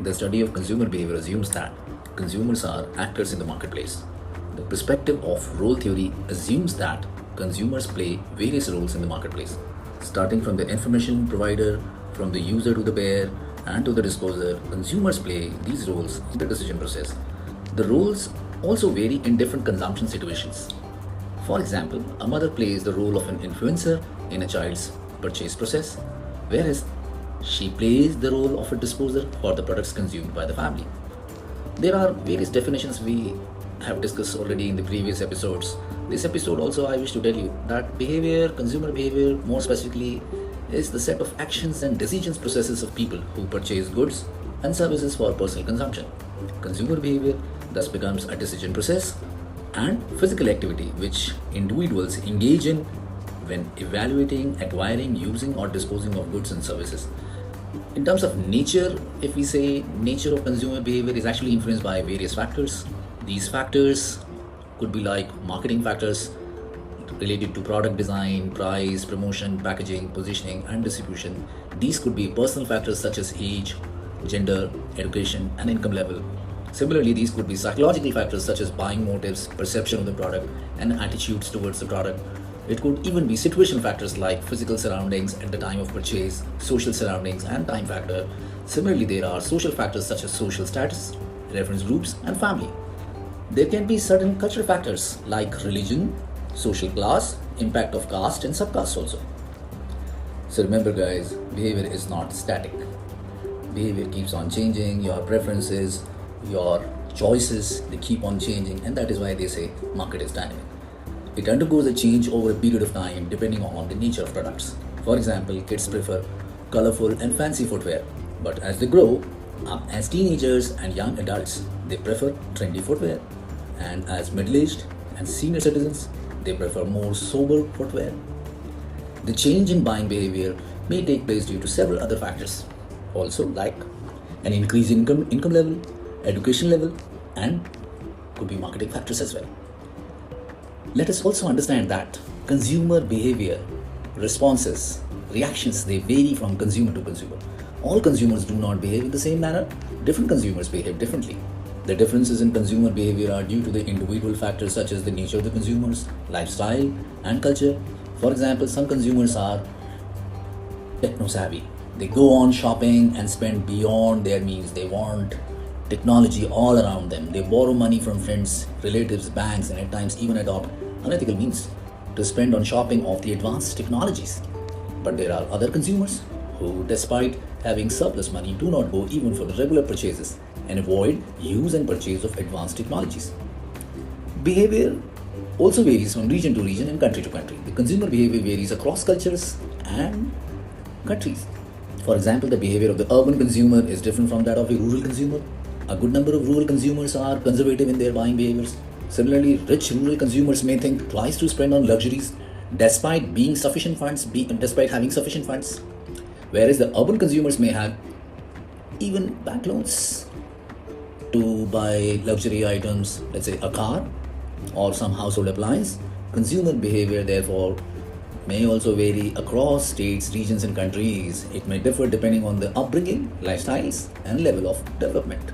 The study of consumer behavior assumes that consumers are actors in the marketplace. The perspective of role theory assumes that consumers play various roles in the marketplace, starting from the information provider, from the user to the buyer, and to the disposer. Consumers play these roles in the decision process. The roles also vary in different consumption situations. For example, a mother plays the role of an influencer in a child's purchase process, whereas she plays the role of a disposer for the products consumed by the family. There are various definitions we have discussed already in the previous episodes. This episode also I wish to tell you that behavior, consumer behavior more specifically, is the set of actions and decisions processes of people who purchase goods and services for personal consumption. Consumer behavior thus becomes a decision process and physical activity which individuals engage in when evaluating, acquiring, using or disposing of goods and services. In terms of nature, if we say nature of consumer behavior is actually influenced by various factors. These factors could be like marketing factors related to product design, price, promotion, packaging, positioning and distribution. These could be personal factors such as age, gender, education and income level. Similarly, these could be psychological factors such as buying motives, perception of the product and attitudes towards the product. It could even be situational factors like physical surroundings at the time of purchase, social surroundings and time factor. Similarly, there are social factors such as social status, reference groups and family. There can be certain cultural factors like religion, social class, impact of caste and subcaste also. So remember guys, behavior is not static. Behavior keeps on changing, your preferences, your choices, they keep on changing, and that is why they say market is dynamic. It undergoes a change over a period of time depending on the nature of products. For example, kids prefer colorful and fancy footwear, but as they grow up as teenagers and young adults, they prefer trendy footwear, and as middle-aged and senior citizens, they prefer more sober footwear. The change in buying behavior may take place due to several other factors, also like an increase in income level, education level, and could be marketing factors as well. Let us also understand that consumer behavior, responses, reactions, they vary from consumer to consumer. All consumers do not behave in the same manner. Different consumers behave differently. The differences in consumer behavior are due to the individual factors such as the nature of the consumers, lifestyle, and culture. For example, some consumers are techno-savvy. They go on shopping and spend beyond their means. They want technology all around them. They borrow money from friends, relatives, banks, and at times even adopt unethical means to spend on shopping of the advanced technologies. But there are other consumers who, despite having surplus money, do not go even for the regular purchases and avoid use and purchase of advanced technologies. Behavior also varies from region to region and country to country. The consumer behavior varies across cultures and countries. For example, the behavior of the urban consumer is different from that of a rural consumer. A good number of rural consumers are conservative in their buying behaviors. Similarly, rich rural consumers may think twice to spend on luxuries despite having sufficient funds, whereas the urban consumers may have even bank loans to buy luxury items, let's say a car or some household appliance. Consumer behavior, therefore, may also vary across states, regions, and countries. It may differ depending on the upbringing, lifestyles, and level of development.